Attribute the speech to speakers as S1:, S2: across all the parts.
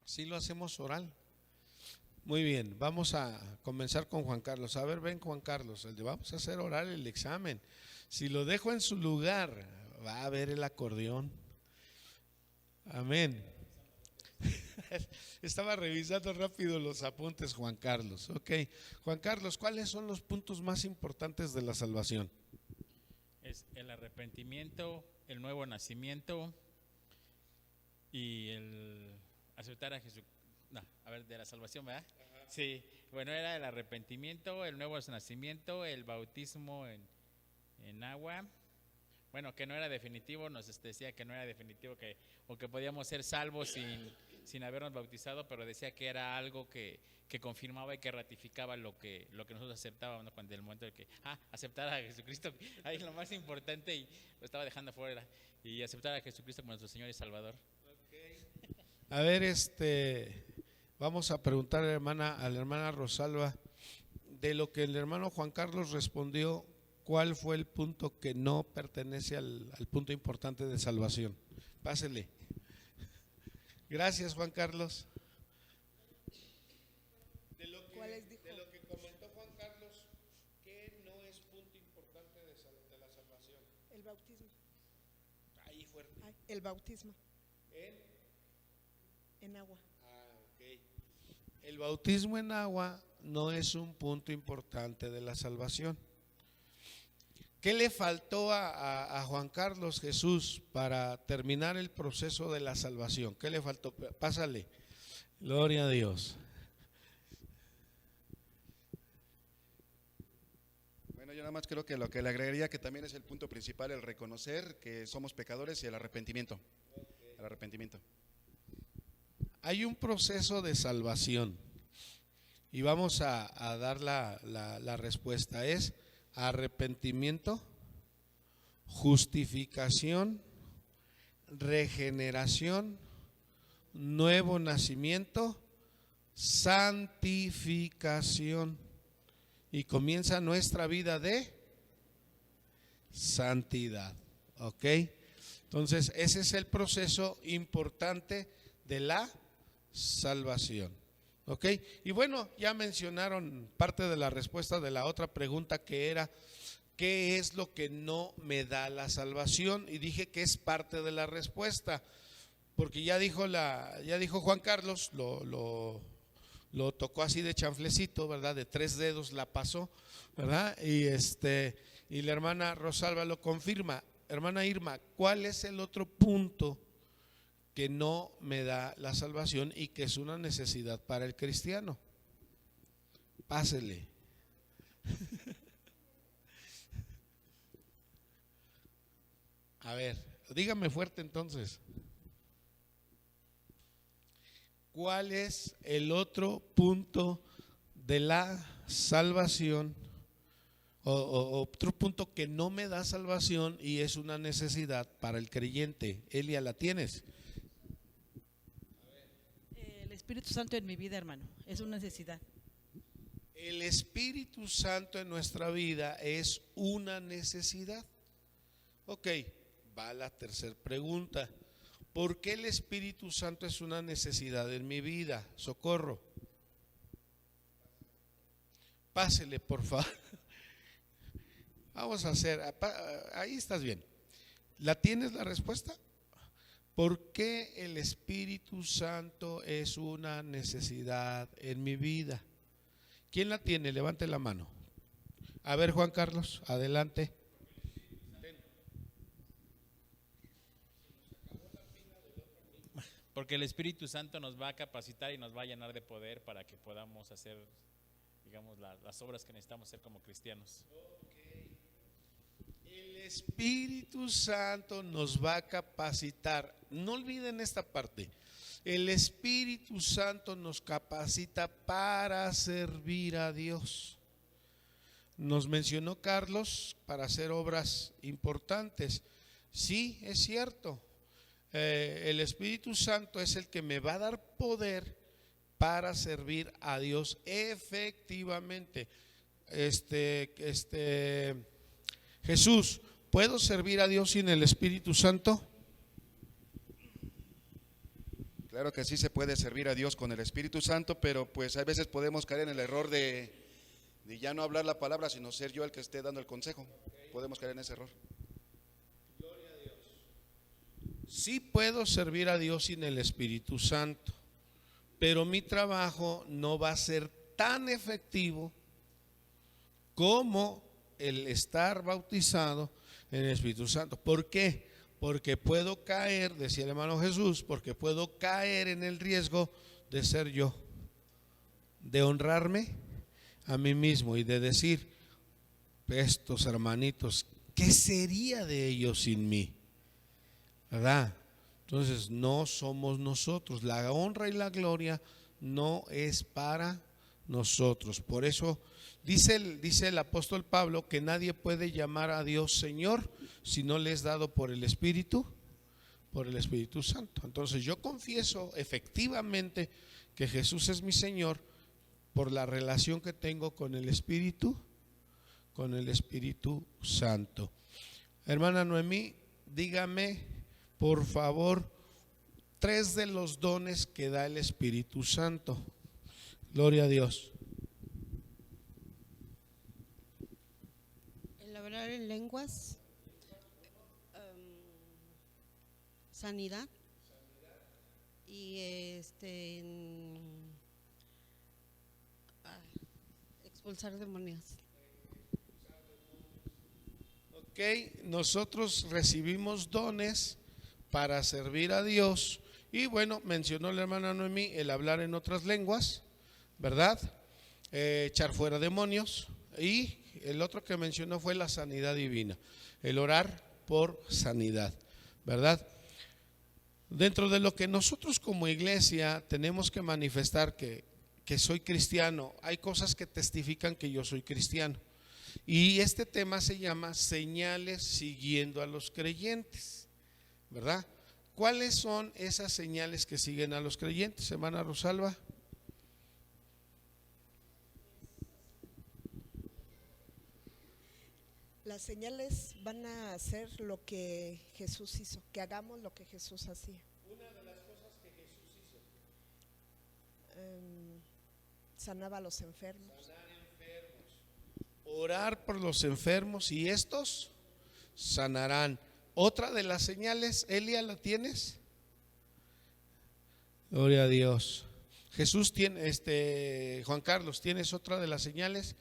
S1: Sí lo hacemos oral. Muy bien, vamos a comenzar con Juan Carlos. A ver, ven Juan Carlos, vamos a hacer oral el examen. Si lo dejo en su lugar, va a ver el acordeón. Amén. Estaba revisando rápido los apuntes, Juan Carlos. Ok, Juan Carlos, ¿cuáles son los puntos más importantes de la salvación?
S2: Es el arrepentimiento, el nuevo nacimiento y el aceptar a Jesús. No, a ver, de la salvación, ¿verdad? Ajá. Sí, bueno, era el arrepentimiento, el nuevo nacimiento, el bautismo en agua. Bueno, que no era definitivo, nos decía que no era definitivo, o que podíamos ser salvos sin habernos bautizado, pero decía que era algo que confirmaba y que ratificaba lo que nosotros aceptábamos, ¿no? Cuando el momento de que aceptar a Jesucristo, ahí es lo más importante y lo estaba dejando fuera, y aceptar a Jesucristo como nuestro Señor y Salvador.
S1: Okay. A ver, vamos a preguntar a la hermana Rosalba, de lo que el hermano Juan Carlos respondió, ¿cuál fue el punto que no pertenece al punto importante de salvación? Pásele. Gracias, Juan Carlos. De lo que comentó Juan Carlos, ¿qué no es punto importante de la salvación?
S3: El bautismo.
S1: Ahí fuerte.
S3: El bautismo.
S1: En
S3: agua.
S1: Ok. El bautismo en agua no es un punto importante de la salvación. ¿Qué le faltó a Juan Carlos Jesús para terminar el proceso de la salvación? ¿Qué le faltó? Pásale. Gloria a Dios.
S4: Bueno, yo nada más creo que lo que le agregaría, que también es el punto principal, el reconocer que somos pecadores y el arrepentimiento. El arrepentimiento.
S1: Hay un proceso de salvación y vamos a dar la respuesta. Es arrepentimiento, justificación, regeneración, nuevo nacimiento, santificación. Y comienza nuestra vida de santidad. ¿Ok? Entonces ese es el proceso importante de la salvación. ¿Ok? Y bueno, ya mencionaron parte de la respuesta de la otra pregunta, que era ¿qué es lo que no me da la salvación? Y dije que es parte de la respuesta, porque ya dijo Juan Carlos, lo tocó así de chanflecito, ¿verdad? De 3 dedos la pasó, ¿verdad? Y la hermana Rosalba lo confirma. Hermana Irma, ¿cuál es el otro punto que no me da la salvación y que es una necesidad para el cristiano? Pásele. A ver, dígame fuerte entonces. ¿Cuál es el otro punto de la salvación? O otro punto que no me da salvación y es una necesidad para el creyente. Elia, ¿la tienes?
S5: El Espíritu Santo en mi vida, hermano, es una necesidad.
S1: El Espíritu Santo en nuestra vida es una necesidad. Ok, va la tercera pregunta. ¿Por qué el Espíritu Santo es una necesidad en mi vida? Socorro. Pásele, por favor. Vamos a hacer, ahí estás bien. ¿La tienes la respuesta? ¿Por qué el Espíritu Santo es una necesidad en mi vida? ¿Quién la tiene? Levante la mano. A ver, Juan Carlos, adelante.
S2: Porque el Espíritu Santo nos va a capacitar y nos va a llenar de poder para que podamos hacer, digamos, las obras que necesitamos hacer como cristianos.
S1: El Espíritu Santo nos va a capacitar. No olviden esta parte. El Espíritu Santo nos capacita para servir a Dios. Nos mencionó Carlos para hacer obras importantes. Sí, es cierto. El Espíritu Santo es el que me va a dar poder para servir a Dios efectivamente. Jesús, ¿puedo servir a Dios sin el Espíritu Santo?
S4: Claro que sí se puede servir a Dios con el Espíritu Santo, pero pues a veces podemos caer en el error de ya no hablar la palabra, sino ser yo el que esté dando el consejo. Podemos caer en ese error.
S1: Sí puedo servir a Dios sin el Espíritu Santo, pero mi trabajo no va a ser tan efectivo como el estar bautizado en el Espíritu Santo. ¿Por qué? Porque puedo caer, decía el hermano Jesús, porque puedo caer en el riesgo de ser yo, de honrarme a mí mismo y de decir, estos hermanitos, ¿qué sería de ellos sin mí? ¿Verdad? Entonces no somos nosotros, la honra y la gloria no es para nosotros. Por eso dice el apóstol Pablo que nadie puede llamar a Dios Señor si no le es dado por el Espíritu Santo. Entonces yo confieso efectivamente que Jesús es mi Señor por la relación que tengo con el Espíritu Santo. Hermana Noemí, dígame por favor 3 de los dones que da el Espíritu Santo. Gloria a Dios.
S3: El hablar en lenguas, sanidad y expulsar demonios.
S1: Ok, nosotros recibimos dones para servir a Dios y bueno, mencionó la hermana Noemí el hablar en otras lenguas, ¿verdad? Echar fuera demonios y el otro que mencionó fue la sanidad divina, el orar por sanidad, ¿verdad? Dentro de lo que nosotros como iglesia tenemos que manifestar que soy cristiano, hay cosas que testifican que yo soy cristiano. Y este tema se llama señales siguiendo a los creyentes, ¿verdad? ¿Cuáles son esas señales que siguen a los creyentes, hermana Rosalba?
S6: Las señales van a hacer lo que Jesús hizo, que hagamos lo que Jesús hacía.
S1: Una de las cosas que Jesús hizo.
S6: Sanaba a los enfermos.
S1: Sanar enfermos. Orar por los enfermos y estos sanarán. Otra de las señales, Elia, ¿la tienes? Gloria a Dios. Jesús tiene, Juan Carlos, ¿tienes otra de las señales?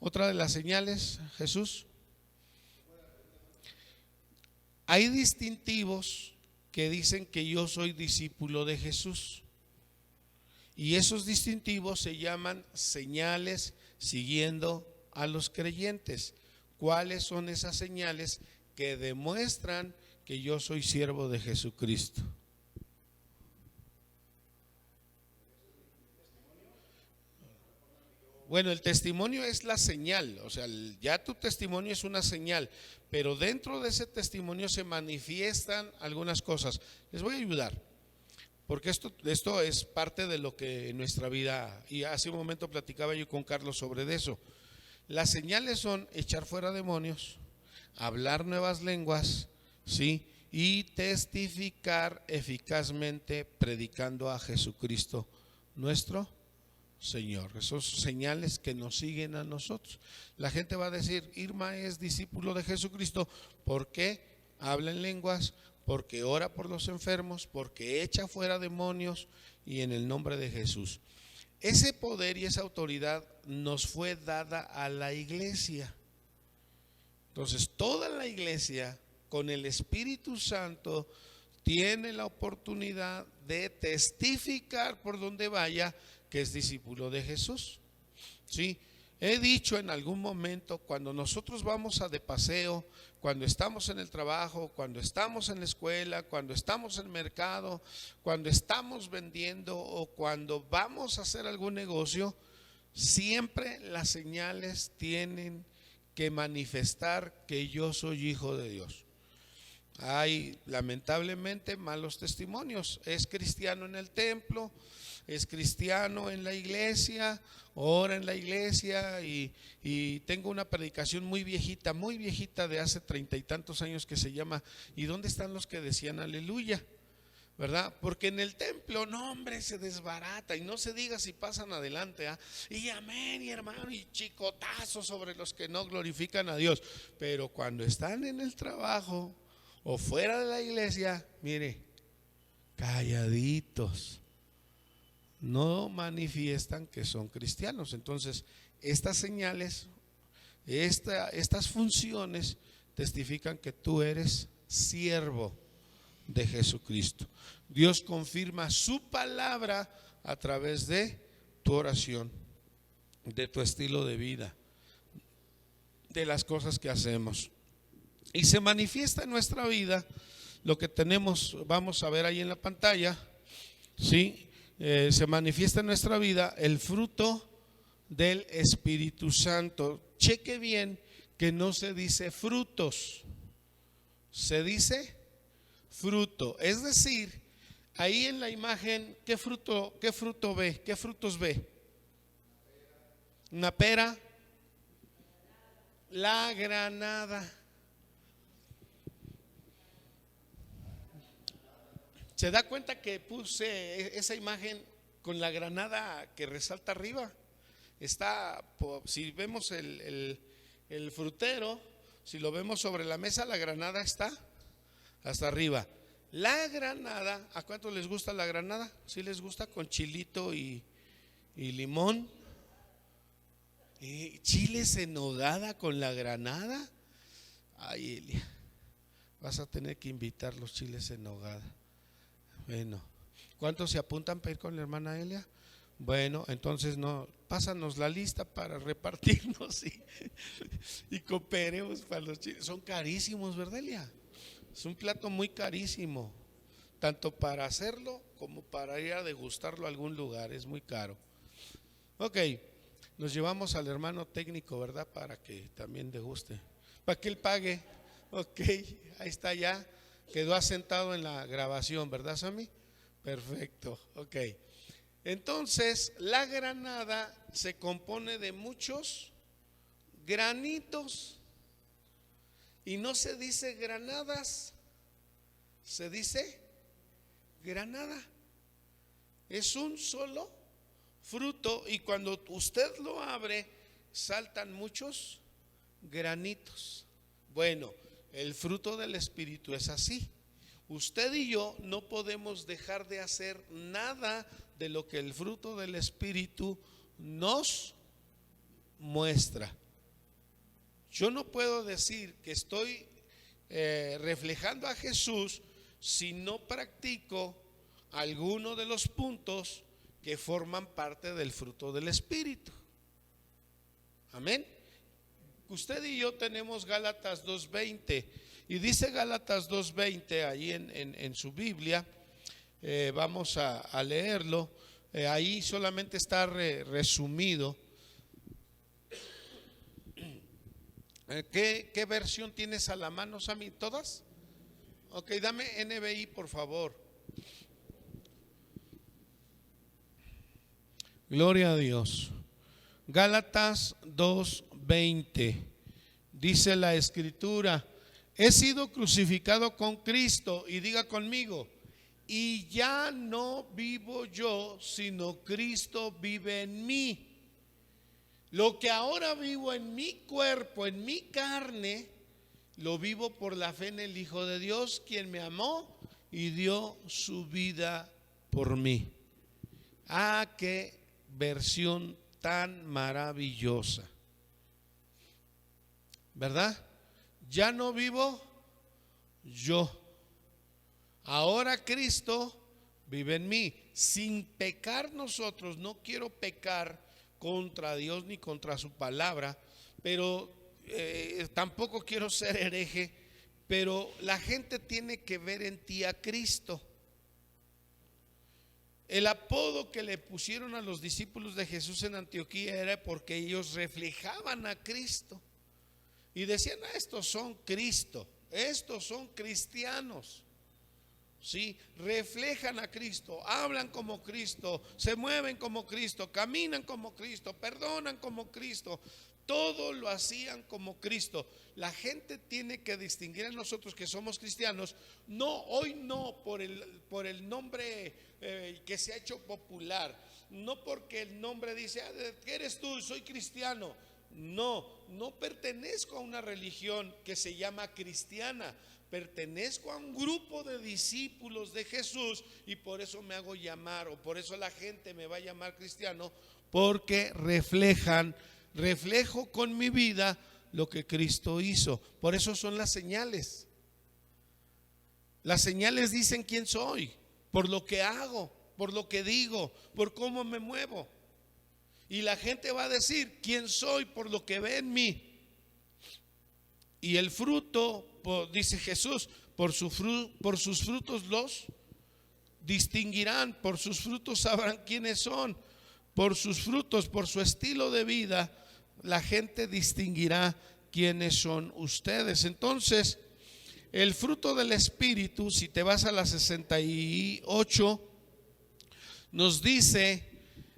S1: Otra de las señales, Jesús. Hay distintivos que dicen que yo soy discípulo de Jesús. Y esos distintivos se llaman señales siguiendo a los creyentes. ¿Cuáles son esas señales que demuestran que yo soy siervo de Jesucristo? Bueno, el testimonio es la señal, o sea, ya tu testimonio es una señal, pero dentro de ese testimonio se manifiestan algunas cosas. Les voy a ayudar, porque esto es parte de lo que en nuestra vida, y hace un momento platicaba yo con Carlos sobre eso. Las señales son echar fuera demonios, hablar nuevas lenguas, ¿sí? Y testificar eficazmente predicando a Jesucristo nuestro Señor. Esos señales que nos siguen a nosotros. La gente va a decir, Irma es discípulo de Jesucristo porque habla en lenguas, porque ora por los enfermos, porque echa fuera demonios y en el nombre de Jesús. Ese poder y esa autoridad nos fue dada a la iglesia. Entonces toda la iglesia con el Espíritu Santo tiene la oportunidad de testificar por donde vaya que es discípulo de Jesús. Sí, he dicho en algún momento, cuando nosotros vamos de paseo, cuando estamos en el trabajo, cuando estamos en la escuela, cuando estamos en el mercado, cuando estamos vendiendo o cuando vamos a hacer algún negocio, siempre las señales tienen que manifestar que yo soy hijo de Dios. Hay lamentablemente malos testimonios. Es cristiano en el templo, es cristiano en la iglesia, ora en la iglesia y tengo una predicación muy viejita de hace 30 y tantos años que se llama ¿y dónde están los que decían aleluya? ¿verdad? Porque en el templo, no hombre, se desbarata, y no se diga si pasan adelante, ¿ah? Y amén, y hermano, y chicotazos sobre los que no glorifican a Dios. Pero cuando están en el trabajo o fuera de la iglesia, mire, calladitos, no manifiestan que son cristianos. Entonces, estas señales, estas funciones testifican que tú eres siervo de Jesucristo. Dios confirma su palabra a través de tu oración, de tu estilo de vida, de las cosas que hacemos. Y se manifiesta en nuestra vida lo que tenemos, vamos a ver ahí en la pantalla, ¿sí? Se manifiesta en nuestra vida el fruto del Espíritu Santo. Cheque bien que no se dice frutos, se dice fruto. Es decir, ahí en la imagen, ¿qué fruto ve? ¿Qué frutos ve? Una pera, la granada. ¿Se da cuenta que puse esa imagen con la granada que resalta arriba? Está, si vemos el frutero, si lo vemos sobre la mesa, la granada está hasta arriba. La granada, ¿a cuántos les gusta la granada? ¿Sí les gusta con chilito y limón? ¿Chiles en nogada con la granada? Ay, Elia, vas a tener que invitar los chiles en nogada. Bueno, ¿cuántos se apuntan para ir con la hermana Elia? Bueno, entonces no, pásanos la lista para repartirnos y cooperemos para los chiles. Son carísimos, ¿verdad, Elia? Es un plato muy carísimo, tanto para hacerlo como para ir a degustarlo a algún lugar, es muy caro. Ok, nos llevamos al hermano técnico, ¿verdad? Para que también deguste, para que él pague. Ok, ahí está ya, quedó asentado en la grabación, ¿verdad, Sammy? Perfecto, ok. Entonces, la granada se compone de muchos granitos. Y no se dice granadas, se dice granada. Es un solo fruto y cuando usted lo abre, saltan muchos granitos. Bueno, el fruto del Espíritu es así. Usted y yo no podemos dejar de hacer nada de lo que el fruto del Espíritu nos muestra. Yo no puedo decir que estoy reflejando a Jesús si no practico alguno de los puntos que forman parte del fruto del Espíritu. Amén. Usted y yo tenemos Gálatas 2:20 y dice Gálatas 2:20 ahí en su Biblia. Vamos a leerlo. Ahí solamente está resumido. ¿Qué versión tienes a la mano, Sammy? ¿Todas? Ok, dame NBI, por favor. Gloria a Dios. Gálatas 2:20. Dice la Escritura: he sido crucificado con Cristo, y diga conmigo, y ya no vivo yo, sino Cristo vive en mí. Lo que ahora vivo en mi cuerpo, en mi carne, lo vivo por la fe en el Hijo de Dios, quien me amó y dio su vida por mí. Ah, qué versión tan maravillosa, ¿verdad? Ya no vivo yo, ahora Cristo vive en mí. Sin pecar nosotros, no quiero pecar contra Dios ni contra su palabra, pero tampoco quiero ser hereje, pero la gente tiene que ver en ti a Cristo. El apodo que le pusieron a los discípulos de Jesús en Antioquía era porque ellos reflejaban a Cristo y decían: estos son Cristo, estos son cristianos. Sí, reflejan a Cristo, hablan como Cristo, se mueven como Cristo, caminan como Cristo, perdonan como Cristo. todo lo hacían como Cristo. La gente tiene que distinguir en nosotros que somos cristianos, hoy no por el nombre que se ha hecho popular, no porque el nombre dice, ¿qué eres tú? Soy cristiano. No pertenezco a una religión que se llama cristiana, pertenezco a un grupo de discípulos de Jesús y por eso me hago llamar, o por eso la gente me va a llamar cristiano, porque reflejo con mi vida lo que Cristo hizo. Por eso son las señales. Las señales dicen quién soy, por lo que hago, por lo que digo, por cómo me muevo. Y la gente va a decir quién soy por lo que ve en mí. Y el fruto, dice Jesús, por sus frutos los distinguirán, por sus frutos sabrán quiénes son. Por sus frutos, por su estilo de vida, la gente distinguirá quiénes son ustedes. Entonces, el fruto del Espíritu, si te vas a la 68, nos dice: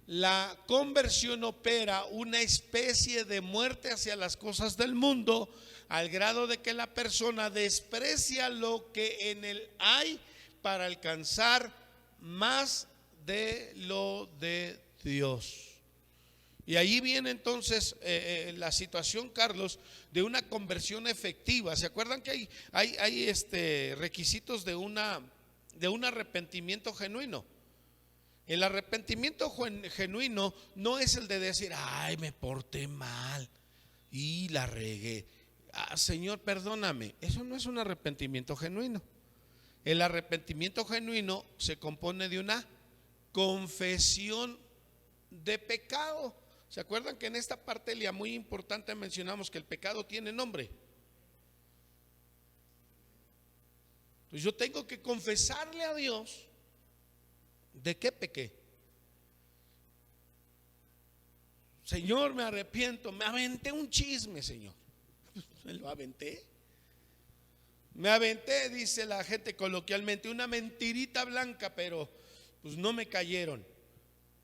S1: la conversión opera una especie de muerte hacia las cosas del mundo, al grado de que la persona desprecia lo que en él hay para alcanzar más de lo de Dios. Y ahí viene entonces la situación, Carlos, de una conversión efectiva. ¿Se acuerdan que hay requisitos de un arrepentimiento genuino? El arrepentimiento genuino no es el de decir, ay, me porté mal y la regué, Señor, perdóname. Eso no es un arrepentimiento genuino. El arrepentimiento genuino se compone de una confesión de pecado. ¿Se acuerdan que en esta parte muy importante mencionamos que el pecado tiene nombre? Entonces yo tengo que confesarle a Dios de qué pequé. Señor, me arrepiento, me aventé un chisme, Señor. ¿Me lo aventé? Me aventé, dice la gente coloquialmente, una mentirita blanca, pero pues no me cayeron.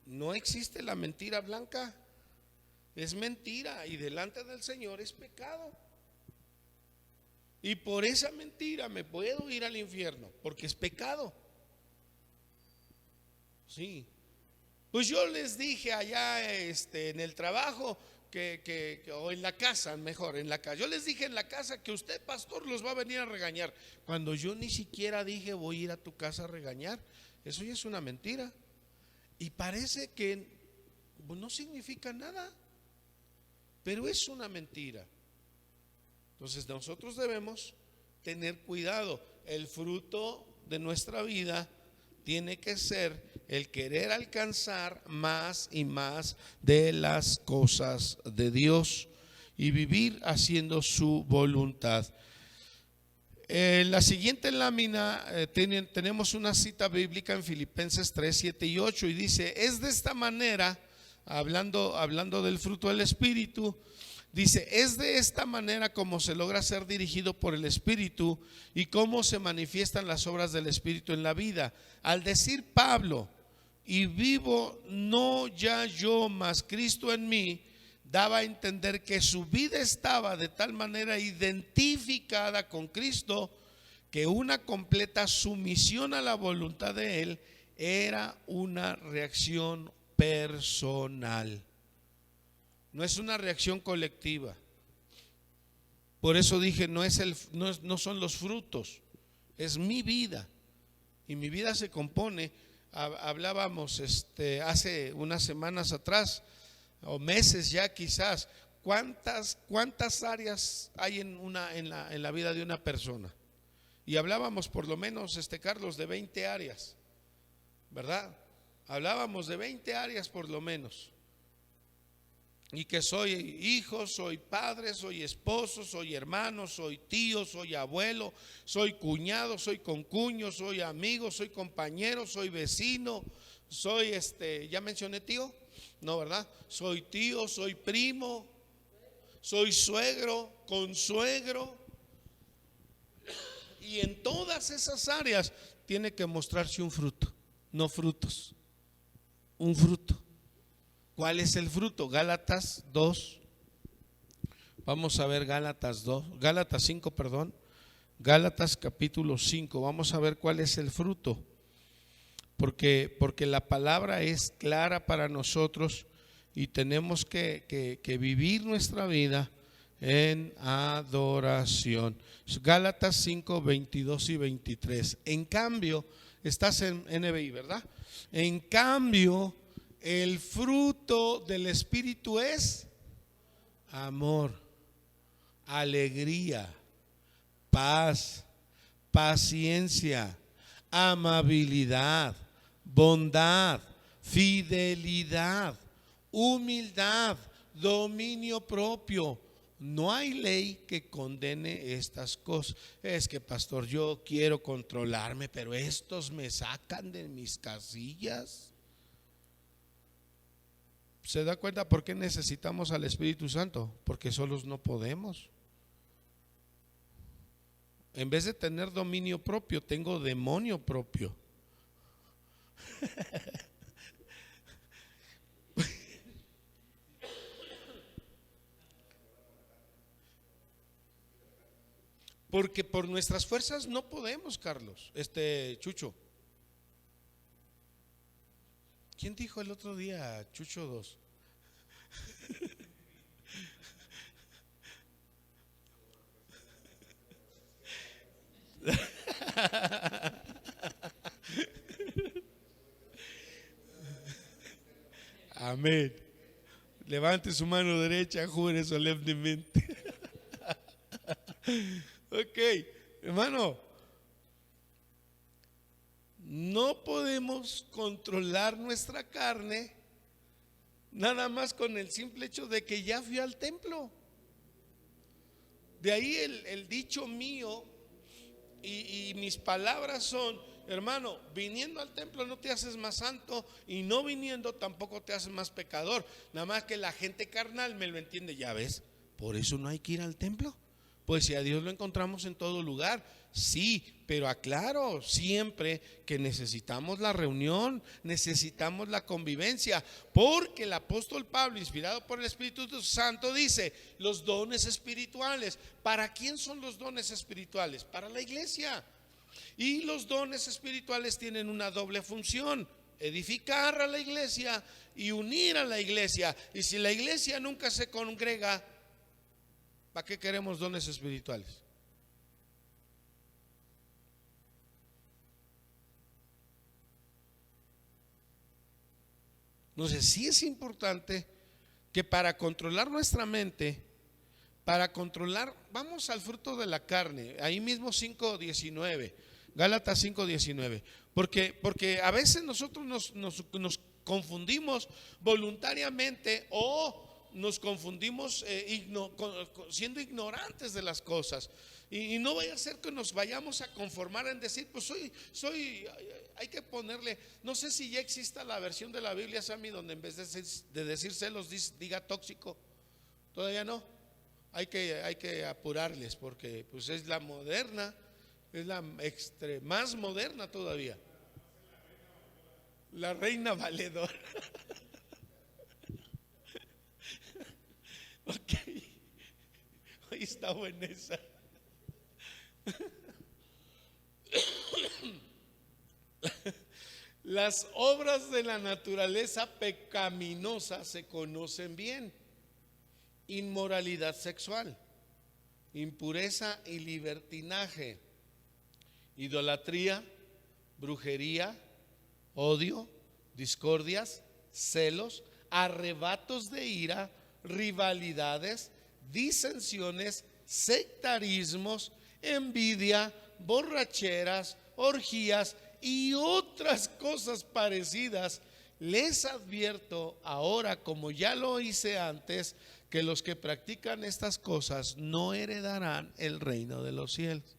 S1: No existe la mentira blanca, es mentira y delante del Señor es pecado. Y por esa mentira me puedo ir al infierno, porque es pecado. Sí. Pues yo les dije allá en el trabajo o en la casa, mejor, en la casa. Yo les dije en la casa que usted, pastor, los va a venir a regañar. Cuando yo ni siquiera dije voy a ir a tu casa a regañar. Eso ya es una mentira. Y parece que no significa nada, pero es una mentira. Entonces nosotros debemos tener cuidado. El fruto de nuestra vida tiene que ser el querer alcanzar más y más de las cosas de Dios y vivir haciendo su voluntad. En la siguiente lámina tenemos una cita bíblica en Filipenses 3, 7 y 8 y dice: es de esta manera, hablando del fruto del Espíritu, dice: es de esta manera como se logra ser dirigido por el Espíritu y cómo se manifiestan las obras del Espíritu en la vida. Al decir Pablo, y vivo no ya yo, mas Cristo en mí, daba a entender que su vida estaba de tal manera identificada con Cristo que una completa sumisión a la voluntad de Él era una reacción personal. No es una reacción colectiva. Por eso dije, no son los frutos, es mi vida. Y mi vida se compone, hablábamos hace unas semanas atrás, o meses ya quizás, cuántas áreas hay en la vida de una persona. Y hablábamos por lo menos, Carlos, de 20 áreas, ¿verdad? Hablábamos de 20 áreas por lo menos. Y que soy hijo, soy padre, soy esposo, soy hermano, soy tío, soy abuelo, soy cuñado, soy concuño, soy amigo, soy compañero, soy vecino, soy ya mencioné tío, no, ¿verdad? Soy tío, soy primo, soy suegro, consuegro. Y en todas esas áreas tiene que mostrarse un fruto, no frutos, un fruto. ¿Cuál es el fruto? Gálatas 2, Vamos a ver Gálatas 5, perdón. Gálatas capítulo 5. Vamos a ver cuál es el fruto. Porque la palabra es clara para nosotros y tenemos que vivir nuestra vida en adoración. Gálatas 5, 22 y 23. En cambio, estás en NBI, ¿verdad? En cambio, el fruto del Espíritu es amor, alegría, paz, paciencia, amabilidad, bondad, fidelidad, humildad, dominio propio. No hay ley que condene estas cosas. Es que, pastor, yo quiero controlarme, pero estos me sacan de mis casillas. ¿Se da cuenta por qué necesitamos al Espíritu Santo? Porque solos no podemos. En vez de tener dominio propio, tengo demonio propio. Porque por nuestras fuerzas no podemos, Carlos. Chucho. ¿Quién dijo el otro día Chucho 2? Amén. Levante su mano derecha, jure solemnemente. Ok, hermano, no podemos controlar nuestra carne nada más con el simple hecho de que ya fui al templo. De ahí el dicho mío y mis palabras son: hermano, viniendo al templo no te haces más santo, y no viniendo tampoco te haces más pecador. Nada más que la gente carnal me lo entiende. Ya ves, por eso no hay que ir al templo. Pues si a Dios lo encontramos en todo lugar, sí, pero aclaro siempre que necesitamos la reunión, necesitamos la convivencia, porque el apóstol Pablo, inspirado por el Espíritu Santo, dice: los dones espirituales. ¿Para quién son los dones espirituales? Para la iglesia. Y los dones espirituales tienen una doble función: edificar a la iglesia y unir a la iglesia. Y si la iglesia nunca se congrega, ¿para qué queremos dones espirituales? Entonces sí es importante que para controlar nuestra mente, vamos al fruto de la carne, ahí mismo 5:19, Gálatas 5:19, porque a veces nosotros nos confundimos voluntariamente, o nos confundimos siendo ignorantes de las cosas, y no vaya a ser que nos vayamos a conformar en decir: pues hay que ponerle, no sé si ya exista la versión de la Biblia, Sammy, donde en vez de decir celos diga tóxico. Todavía no. Hay que apurarles, porque pues es la moderna, es la más moderna todavía, la reina valedora. Ok, hoy está buena esa. Las obras de la naturaleza pecaminosa se conocen bien: inmoralidad sexual, impureza y libertinaje, idolatría, brujería, odio, discordias, celos, arrebatos de ira, rivalidades, disensiones, sectarismos, envidia, borracheras, orgías y otras cosas parecidas. Les advierto ahora, como ya lo hice antes, que los que practican estas cosas no heredarán el reino de los cielos.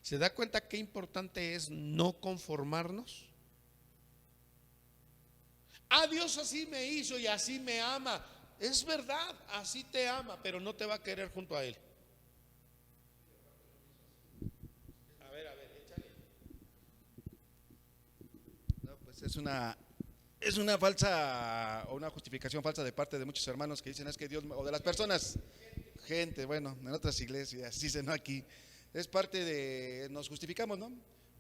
S1: ¿Se da cuenta qué importante es no conformarnos? Dios así me hizo y así me ama. Es verdad, así te ama, pero no te va a querer junto a Él. A ver, échale.
S4: No, pues es una falsa, o una justificación falsa de parte de muchos hermanos que dicen: es que Dios, o de las personas, gente, bueno, en otras iglesias, sí, no aquí. Es parte de, nos justificamos, ¿no?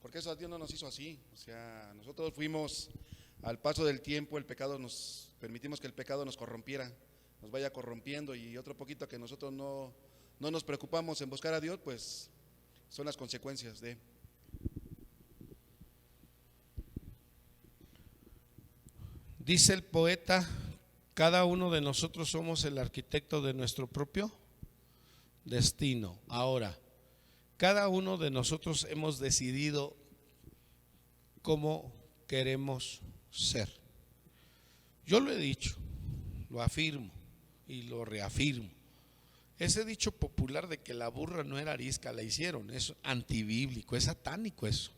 S4: Porque eso a Dios no nos hizo así. O sea, nosotros fuimos al paso del tiempo, el pecado permitimos que el pecado nos corrompiera, nos vaya corrompiendo, y otro poquito que nosotros no nos preocupamos en buscar a Dios, pues son las consecuencias de.
S1: Dice el poeta, cada uno de nosotros somos el arquitecto de nuestro propio destino. Ahora, cada uno de nosotros hemos decidido cómo queremos ser. Yo lo he dicho, lo afirmo y lo reafirmo. Ese dicho popular de que la burra no era arisca, la hicieron, es antibíblico, es satánico eso.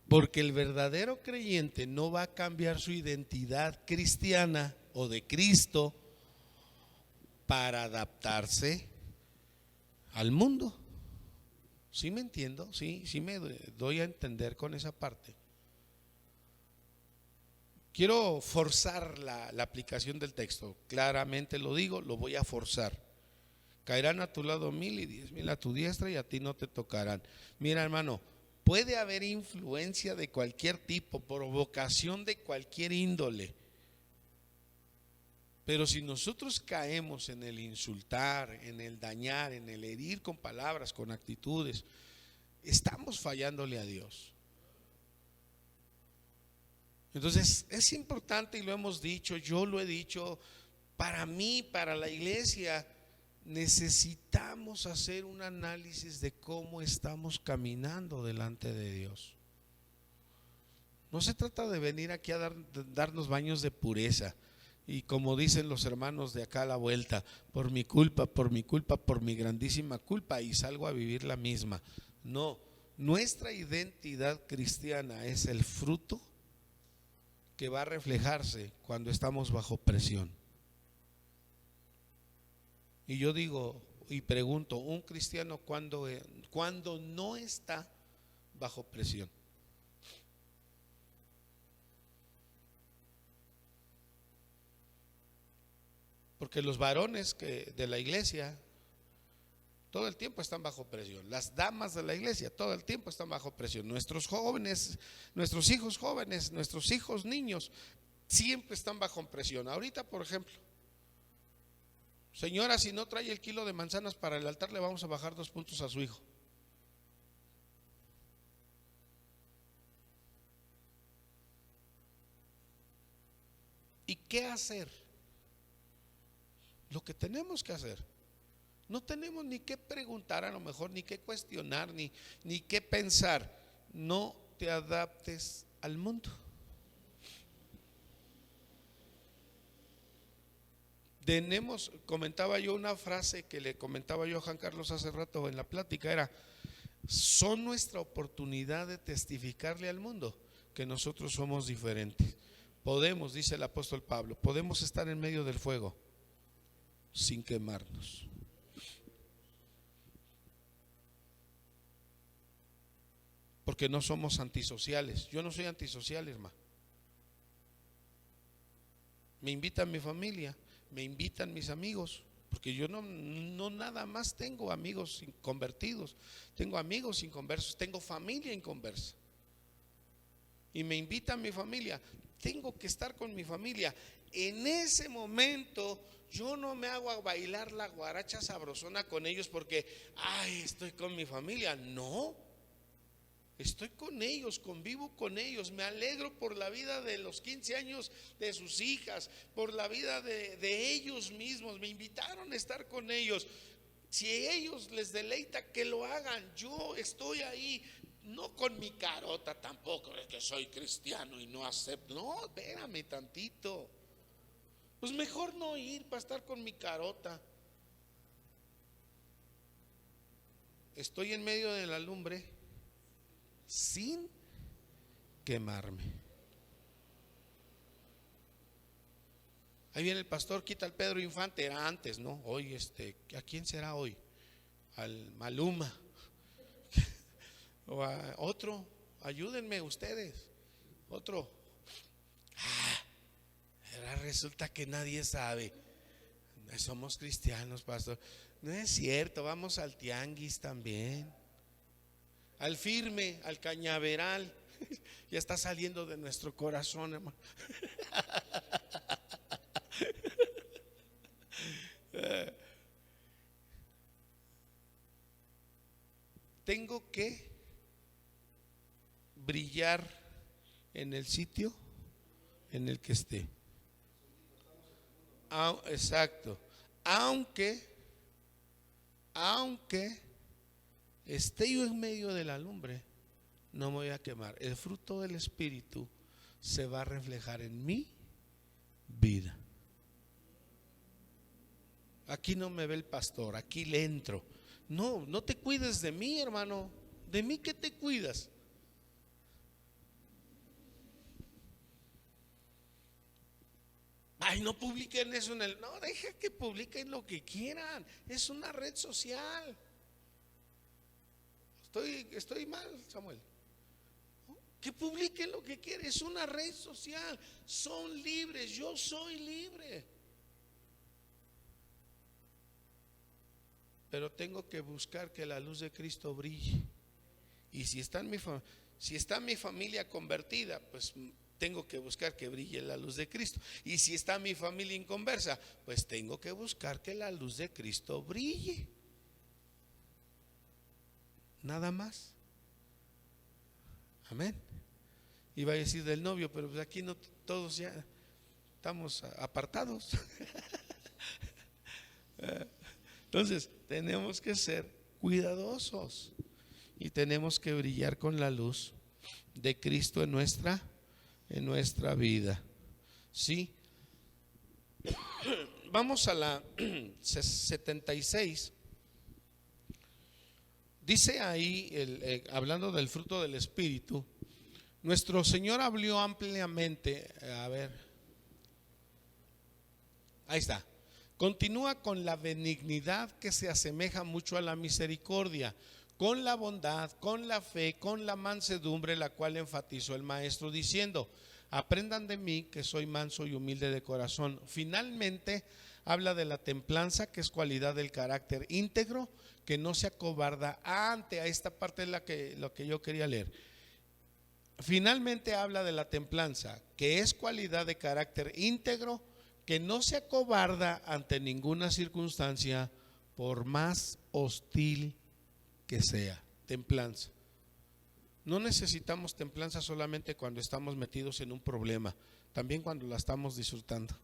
S1: Porque el verdadero creyente no va a cambiar su identidad cristiana o de Cristo para adaptarse al mundo. ¿Sí me entiendo? Sí me doy a entender con esa parte. Quiero forzar la aplicación del texto. Claramente lo digo, lo voy a forzar. Caerán a tu lado 1000 y 10,000 a tu diestra y a ti no te tocarán. Mira, hermano, puede haber influencia de cualquier tipo, provocación de cualquier índole. Pero si nosotros caemos en el insultar, en el dañar, en el herir con palabras, con actitudes, estamos fallándole a Dios. Entonces es importante, y lo hemos dicho, yo lo he dicho, para mí, para la iglesia, necesitamos hacer un análisis de cómo estamos caminando delante de Dios. No se trata de venir aquí a darnos baños de pureza. Y como dicen los hermanos de acá a la vuelta, por mi culpa, por mi grandísima culpa, y salgo a vivir la misma. No, nuestra identidad cristiana es el fruto que va a reflejarse cuando estamos bajo presión. Y yo digo y pregunto, ¿un cristiano cuando no está bajo presión? Porque los varones de la iglesia todo el tiempo están bajo presión. Las damas de la iglesia todo el tiempo están bajo presión. Nuestros jóvenes, nuestros hijos jóvenes, nuestros hijos niños siempre están bajo presión. Ahorita, por ejemplo, señora, si no trae el kilo de manzanas para el altar, le vamos a bajar 2 puntos a su hijo. ¿Y qué hacer? Lo que tenemos que hacer. No tenemos ni que preguntar, a lo mejor, ni que cuestionar, ni que pensar. No te adaptes al mundo. Comentaba yo una frase que le comentaba yo a Juan Carlos hace rato en la plática, era: son nuestra oportunidad de testificarle al mundo que nosotros somos diferentes. Podemos, dice el apóstol Pablo, podemos estar en medio del fuego sin quemarnos. Porque no somos antisociales. Yo no soy antisocial, hermano. Me invitan mi familia, me invitan mis amigos, porque yo no nada más tengo amigos inconvertidos, tengo amigos inconversos, tengo familia inconversa. Y me invitan mi familia, tengo que estar con mi familia. En ese momento yo no me hago a bailar la guaracha sabrosona con ellos porque, estoy con mi familia. No, estoy con ellos, convivo con ellos, me alegro por la vida de los 15 años de sus hijas, por la vida de ellos mismos. Me invitaron a estar con ellos. Si a ellos les deleita, que lo hagan. Yo estoy ahí, no con mi carota tampoco, es que soy cristiano y no acepto. No, espérame tantito. Pues mejor no ir para estar con mi carota. Estoy en medio de la lumbre sin quemarme. Ahí viene el pastor, quita al Pedro Infante, era antes, ¿no? Hoy, ¿a quién será hoy? Al Maluma. O a otro, ayúdenme ustedes. Otro. Ahora resulta que nadie sabe. Somos cristianos, pastor. No es cierto, vamos al tianguis también. Al Firme, al Cañaveral. Ya está saliendo de nuestro corazón, hermano. Tengo que brillar en el sitio en el que esté. Exacto. Aunque esté yo en medio de la lumbre, no me voy a quemar. El fruto del Espíritu se va a reflejar en mi vida. Aquí no me ve el pastor, aquí le entro. No, no te cuides de mí, hermano. ¿De mí qué te cuidas? Ay, no publiquen eso en el... No, deja que publiquen lo que quieran. Es una red social. Estoy mal, Samuel. Que publiquen lo que quieran. Es una red social. Son libres. Yo soy libre. Pero tengo que buscar que la luz de Cristo brille. Y si está mi familia convertida, pues tengo que buscar que brille la luz de Cristo. Y si está mi familia inconversa, pues tengo que buscar que la luz de Cristo brille. Nada más. Amén. Iba a decir del novio, pero pues aquí no, todos ya estamos apartados. Entonces tenemos que ser cuidadosos y tenemos que brillar con la luz de Cristo en nuestra vida. ¿Sí? Vamos a la 76. Dice ahí, hablando del fruto del Espíritu, nuestro Señor habló ampliamente. A ver, ahí está. Continúa con la benignidad que se asemeja mucho a la misericordia, con la bondad, con la fe, con la mansedumbre, la cual enfatizó el maestro diciendo: aprendan de mí que soy manso y humilde de corazón. Finalmente habla de la templanza, que es cualidad del carácter íntegro, que no se acobarda. A esta parte es lo que yo quería leer. Finalmente habla de la templanza, que es cualidad de carácter íntegro, que no se acobarda ante ninguna circunstancia, por más hostil que sea. Templanza. No necesitamos templanza solamente cuando estamos metidos en un problema, también cuando la estamos disfrutando.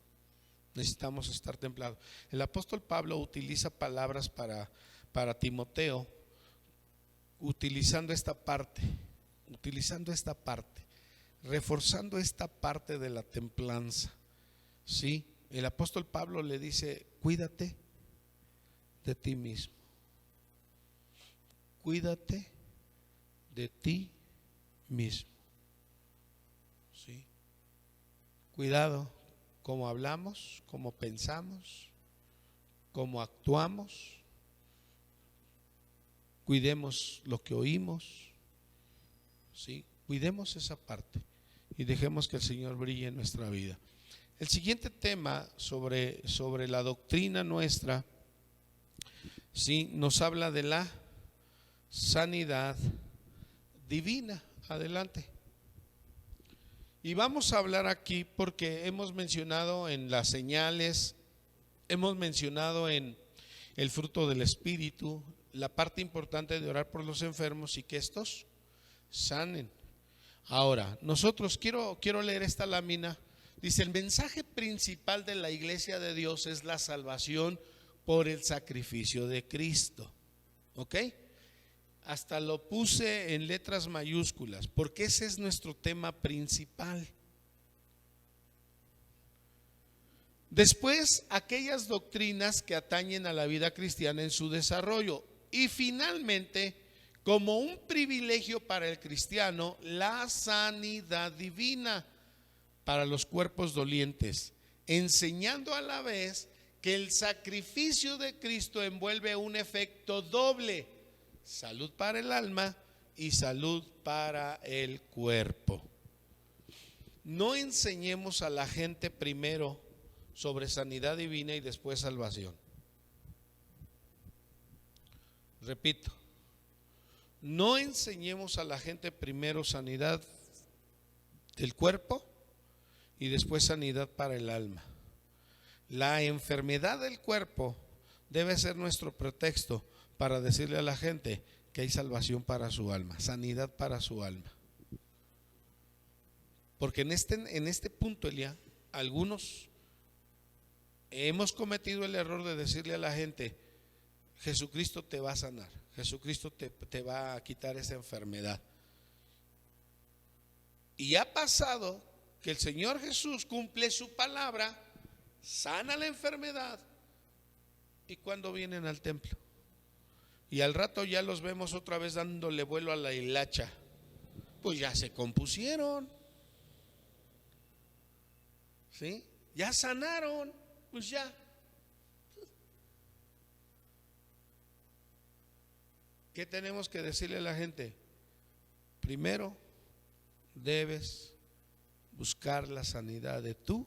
S1: Necesitamos estar templados. El apóstol Pablo utiliza palabras para Timoteo, utilizando esta parte, reforzando esta parte de la templanza. Sí, el apóstol Pablo le dice: cuídate de ti mismo. Cuídate de ti mismo. ¿Sí? Cuidado cómo hablamos, cómo pensamos, cómo actuamos. Cuidemos lo que oímos. ¿Sí? Cuidemos esa parte y dejemos que el Señor brille en nuestra vida. El siguiente tema sobre la doctrina nuestra, ¿sí?, nos habla de la sanidad divina. Adelante. Y vamos a hablar aquí porque hemos mencionado en las señales, hemos mencionado en el fruto del Espíritu, la parte importante de orar por los enfermos y que estos sanen. Ahora, nosotros quiero leer esta lámina. Dice: el mensaje principal de la iglesia de Dios es la salvación por el sacrificio de Cristo. ¿Ok? Hasta lo puse en letras mayúsculas porque ese es nuestro tema principal. Después, aquellas doctrinas que atañen a la vida cristiana en su desarrollo. Y finalmente, como un privilegio para el cristiano, la sanidad divina para los cuerpos dolientes, enseñando a la vez que el sacrificio de Cristo envuelve un efecto doble: salud para el alma y salud para el cuerpo. No enseñemos a la gente primero sobre sanidad divina y después salvación. Repito, no enseñemos a la gente primero sanidad del cuerpo y después sanidad para el alma. La enfermedad del cuerpo debe ser nuestro pretexto para decirle a la gente que hay salvación para su alma, sanidad para su alma. Porque en este punto, Elia, algunos hemos cometido el error de decirle a la gente: Jesucristo te va a sanar, Jesucristo te va a quitar esa enfermedad. Y ha pasado que el Señor Jesús cumple su palabra, sana la enfermedad, y cuando vienen al templo, y al rato ya los vemos otra vez dándole vuelo a la hilacha, pues ya se compusieron, ¿sí? Ya sanaron, pues ya. ¿Qué tenemos que decirle a la gente? Primero, debes buscar la sanidad de tu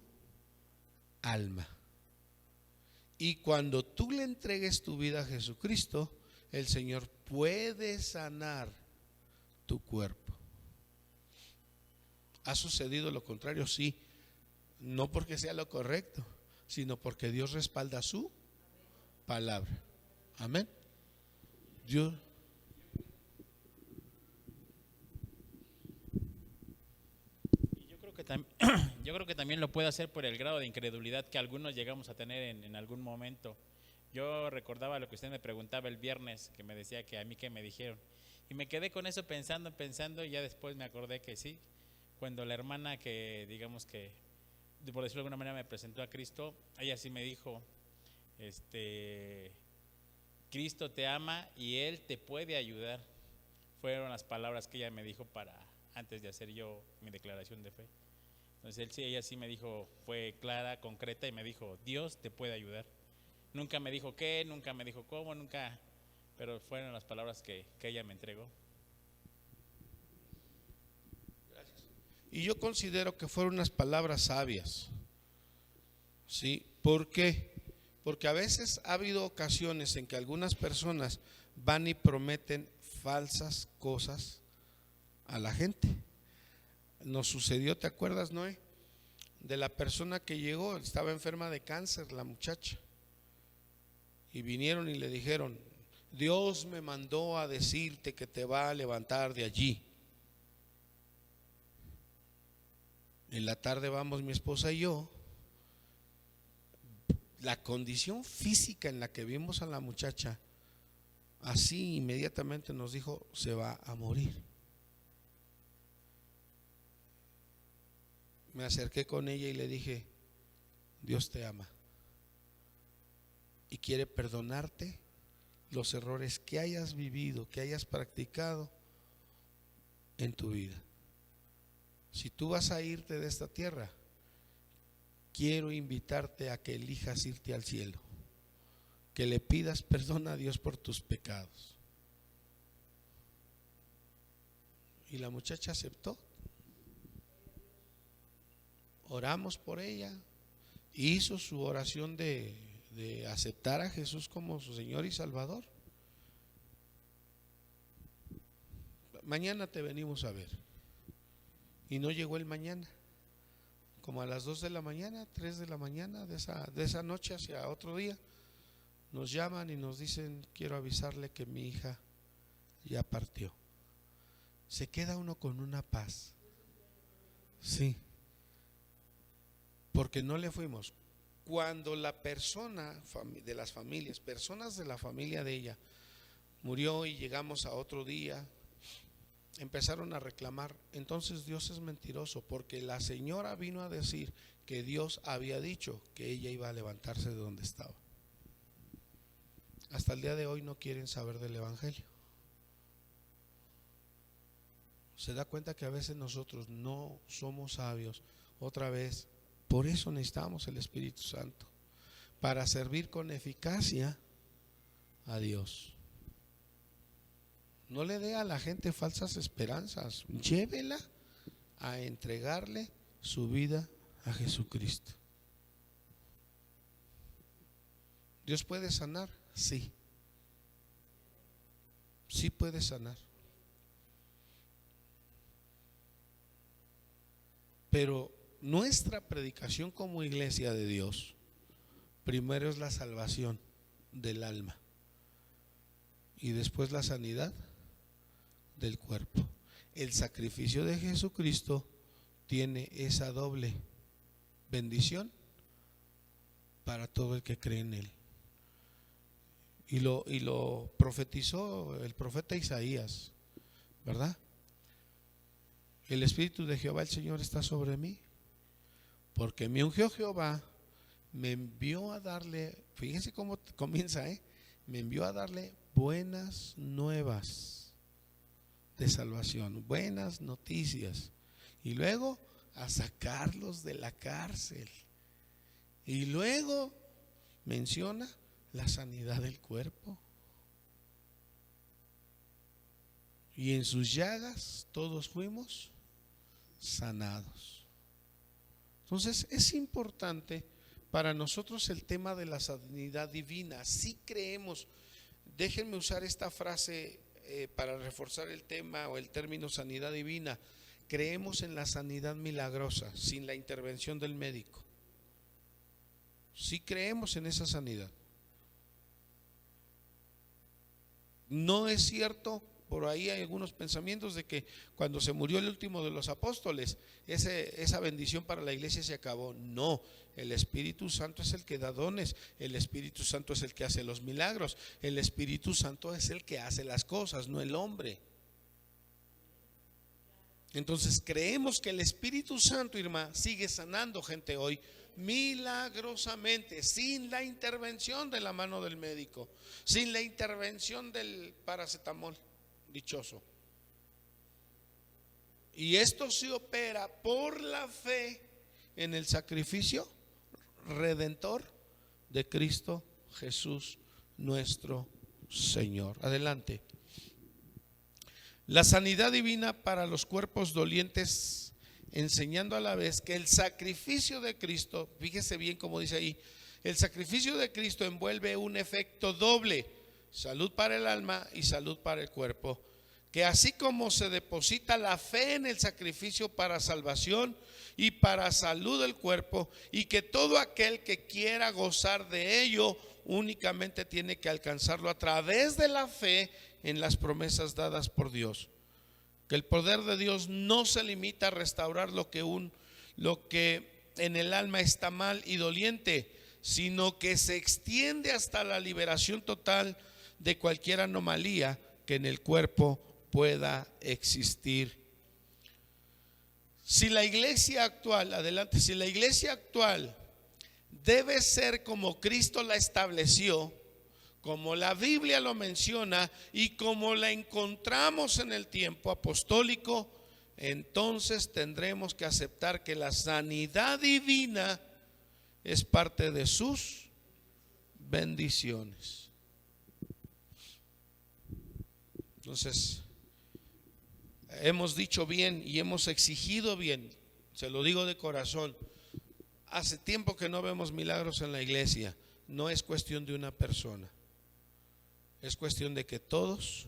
S1: alma. Y cuando tú le entregues tu vida a Jesucristo, el Señor puede sanar tu cuerpo. ¿Ha sucedido lo contrario? Sí. No porque sea lo correcto, sino porque Dios respalda su palabra. Amén. Dios.
S2: Yo creo que también lo puede hacer por el grado de incredulidad que algunos llegamos a tener en algún momento. Yo recordaba lo que usted me preguntaba el viernes, que me decía que a mí que me dijeron. Y me quedé con eso pensando, y ya después me acordé que sí, cuando la hermana que, digamos que, por decirlo de alguna manera, me presentó a Cristo, ella sí me dijo, Cristo te ama y Él te puede ayudar. Fueron las palabras que ella me dijo antes de hacer yo mi declaración de fe. Entonces ella sí me dijo, fue clara, concreta, y me dijo: Dios te puede ayudar. Nunca me dijo qué, nunca me dijo cómo, nunca, pero fueron las palabras que ella me entregó.
S1: Gracias. Y yo considero que fueron unas palabras sabias. ¿Sí? ¿Por qué? Porque a veces ha habido ocasiones en que algunas personas van y prometen falsas cosas a la gente. Nos sucedió, ¿te acuerdas, Noé? De la persona que llegó, estaba enferma de cáncer, la muchacha. Y vinieron y le dijeron: Dios me mandó a decirte que te va a levantar de allí. En la tarde vamos mi esposa y yo. La condición física en la que vimos a la muchacha, así inmediatamente nos dijo: se va a morir. Me acerqué con ella y le dije: Dios te ama y quiere perdonarte los errores que hayas vivido, que hayas practicado en tu vida. Si tú vas a irte de esta tierra, quiero invitarte a que elijas irte al cielo, que le pidas perdón a Dios por tus pecados. Y la muchacha aceptó. Oramos por ella, hizo su oración de aceptar a Jesús como su Señor y Salvador. Mañana te venimos a ver. Y no llegó el mañana. Como a las 2 de la mañana, 3 de la mañana de esa noche hacia otro día, nos llaman y nos dicen: quiero avisarle que mi hija ya partió. Se queda uno con una paz. Sí. Porque no le fuimos. Cuando la persona de las familias, personas de la familia de ella, murió y llegamos a otro día, empezaron a reclamar. Entonces Dios es mentiroso, porque la señora vino a decir que Dios había dicho que ella iba a levantarse de donde estaba. Hasta el día de hoy no quieren saber del evangelio. Se da cuenta que a veces nosotros no somos sabios. Otra vez, por eso necesitamos el Espíritu Santo, para servir con eficacia a Dios. No le dé a la gente falsas esperanzas, llévela a entregarle su vida a Jesucristo. ¿Dios puede sanar? Sí. Sí puede sanar. Pero nuestra predicación como iglesia de Dios, primero es la salvación del alma y después la sanidad del cuerpo. El sacrificio de Jesucristo tiene esa doble bendición para todo el que cree en Él. Y lo profetizó el profeta Isaías, ¿verdad? El Espíritu de Jehová el Señor está sobre mí, porque me ungió Jehová, me envió a darle, fíjense cómo comienza, me envió a darle buenas nuevas de salvación, buenas noticias, y luego a sacarlos de la cárcel, y luego menciona la sanidad del cuerpo, y en sus llagas todos fuimos sanados. Entonces es importante para nosotros el tema de la sanidad divina. Si creemos, déjenme usar esta frase para reforzar el tema o el término sanidad divina. Creemos en la sanidad milagrosa sin la intervención del médico. Si creemos en esa sanidad. No es cierto, por ahí hay algunos pensamientos de que cuando se murió el último de los apóstoles, esa bendición para la iglesia se acabó. No, el Espíritu Santo es el que da dones, el Espíritu Santo es el que hace los milagros, el Espíritu Santo es el que hace las cosas, no el hombre. Entonces creemos que el Espíritu Santo, Irma, sigue sanando gente hoy milagrosamente, sin la intervención de la mano del médico, sin la intervención del paracetamol dichoso. Y esto se opera por la fe en el sacrificio redentor de Cristo Jesús nuestro Señor. Adelante. La sanidad divina para los cuerpos dolientes, enseñando a la vez que el sacrificio de Cristo, fíjese bien como dice ahí, el sacrificio de Cristo envuelve un efecto doble: salud para el alma y salud para el cuerpo. Que así como se deposita la fe en el sacrificio para salvación y para salud del cuerpo, y que todo aquel que quiera gozar de ello únicamente tiene que alcanzarlo a través de la fe en las promesas dadas por Dios. Que el poder de Dios no se limita a restaurar lo que en el alma está mal y doliente, sino que se extiende hasta la liberación total de cualquier anomalía que en el cuerpo pueda existir. Si la iglesia actual, adelante, si la iglesia actual debe ser como Cristo la estableció, como la Biblia lo menciona y como la encontramos en el tiempo apostólico, entonces tendremos que aceptar que la sanidad divina es parte de sus bendiciones. Entonces, hemos dicho bien y hemos exigido bien, se lo digo de corazón. Hace tiempo que no vemos milagros en la iglesia. No es cuestión de una persona, es cuestión de que todos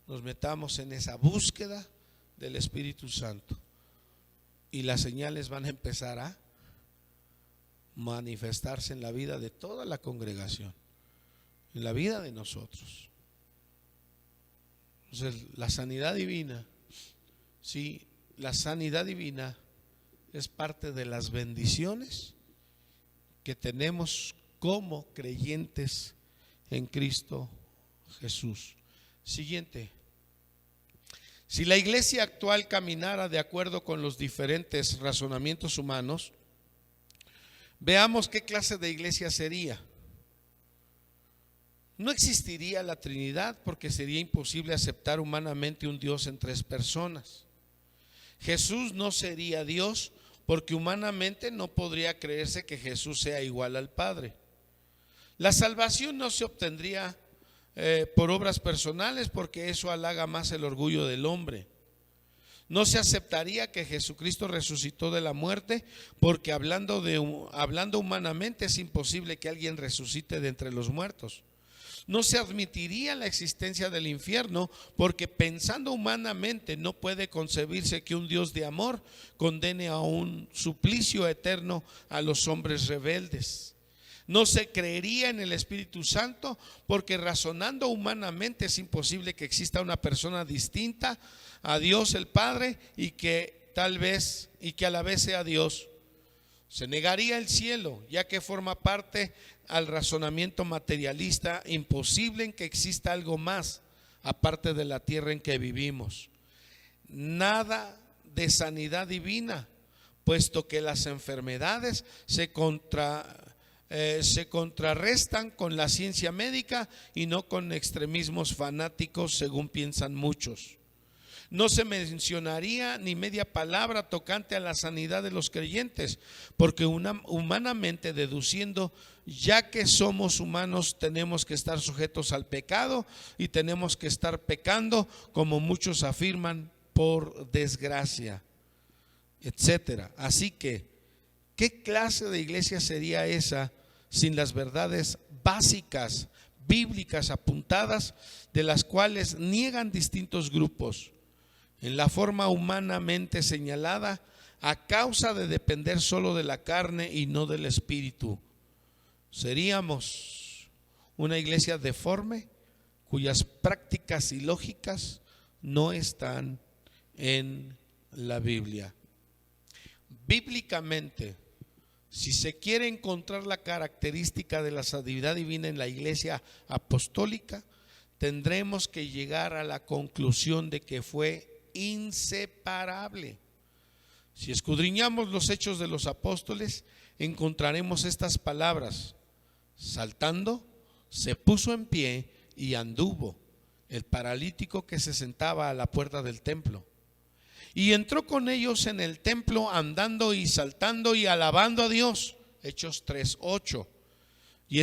S1: nos metamos en esa búsqueda del Espíritu Santo, y las señales van a empezar a manifestarse en la vida de toda la congregación, en la vida de nosotros. Entonces, la sanidad divina, sí, la sanidad divina es parte de las bendiciones que tenemos como creyentes en Cristo Jesús. Siguiente. Si la iglesia actual caminara de acuerdo con los diferentes razonamientos humanos, veamos qué clase de iglesia sería. No existiría la Trinidad, porque sería imposible aceptar humanamente un Dios en tres personas. Jesús no sería Dios, porque humanamente no podría creerse que Jesús sea igual al Padre. La salvación no se obtendría por obras personales, porque eso halaga más el orgullo del hombre. No se aceptaría que Jesucristo resucitó de la muerte, porque hablando humanamente es imposible que alguien resucite de entre los muertos. No se admitiría la existencia del infierno, porque pensando humanamente no puede concebirse que un Dios de amor condene a un suplicio eterno a los hombres rebeldes. No se creería en el Espíritu Santo, porque razonando humanamente es imposible que exista una persona distinta a Dios el Padre y que a la vez sea Dios. Se negaría el cielo, ya que forma parte al razonamiento materialista imposible en que exista algo más aparte de la tierra en que vivimos. Nada de sanidad divina, puesto que las enfermedades se contrarrestan con la ciencia médica y no con extremismos fanáticos, según piensan muchos. No se mencionaría ni media palabra tocante a la sanidad de los creyentes, porque humanamente deduciendo, ya que somos humanos, tenemos que estar sujetos al pecado y tenemos que estar pecando, como muchos afirman, por desgracia, etcétera. Así que, ¿qué clase de iglesia sería esa sin las verdades básicas, bíblicas apuntadas, de las cuales niegan distintos grupos en la forma humanamente señalada, a causa de depender solo de la carne y no del espíritu? Seríamos una iglesia deforme, cuyas prácticas y lógicas no están en la Biblia. Bíblicamente, si se quiere encontrar la característica de la sanidad divina en la iglesia apostólica, tendremos que llegar a la conclusión de que fue inseparable. Si escudriñamos los hechos de los apóstoles, encontraremos estas palabras: saltando, se puso en pie y anduvo el paralítico que se sentaba a la puerta del templo. Y entró con ellos en el templo andando y saltando y alabando a Dios. Hechos 3:8. Y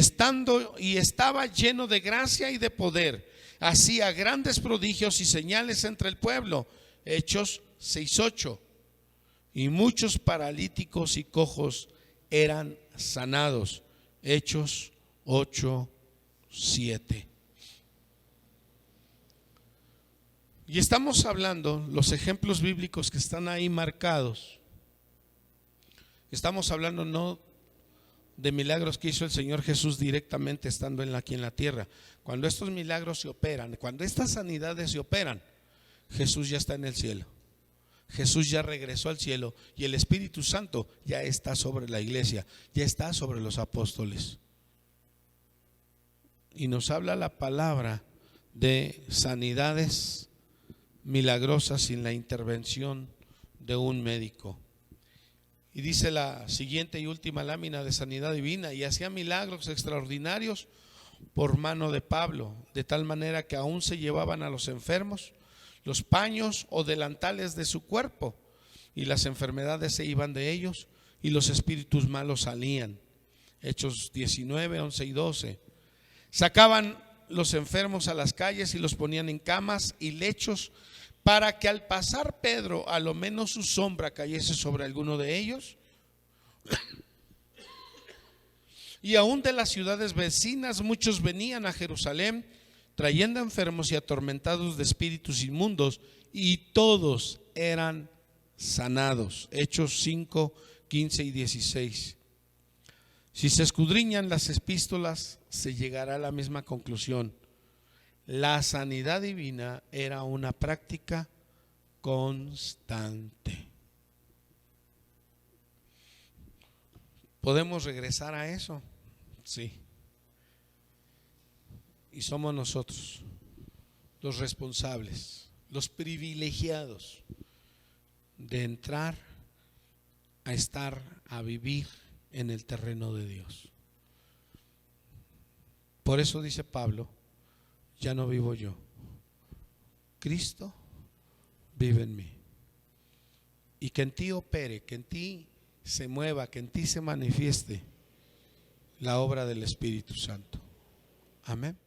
S1: estaba lleno de gracia y de poder. Hacía grandes prodigios y señales entre el pueblo. Hechos 6:8. Y muchos paralíticos y cojos eran sanados. Hechos 8:7. Y estamos hablando, los ejemplos bíblicos que están ahí marcados, estamos hablando no de milagros que hizo el Señor Jesús directamente estando aquí en la tierra. Cuando estos milagros se operan, cuando estas sanidades se operan, Jesús ya está en el cielo. Jesús ya regresó al cielo y el Espíritu Santo ya está sobre la iglesia, ya está sobre los apóstoles. Y nos habla la palabra de sanidades milagrosas sin la intervención de un médico. Y dice la siguiente y última lámina de sanidad divina: y hacía milagros extraordinarios por mano de Pablo, de tal manera que aún se llevaban a los enfermos los paños o delantales de su cuerpo, y las enfermedades se iban de ellos y los espíritus malos salían. Hechos 19, 11 y 12. Sacaban los enfermos a las calles y los ponían en camas y lechos, para que al pasar Pedro a lo menos su sombra cayese sobre alguno de ellos. Y aún de las ciudades vecinas muchos venían a Jerusalén trayendo enfermos y atormentados de espíritus inmundos, y todos eran sanados. Hechos 5, 15 y 16. Si se escudriñan las epístolas, se llegará a la misma conclusión: la sanidad divina era una práctica constante. ¿Podemos regresar a eso? Sí. Y somos nosotros los responsables, los privilegiados de entrar a estar, a vivir en el terreno de Dios. Por eso dice Pablo: ya no vivo yo, Cristo vive en mí. Y que en ti opere, que en ti se mueva, que en ti se manifieste la obra del Espíritu Santo. Amén.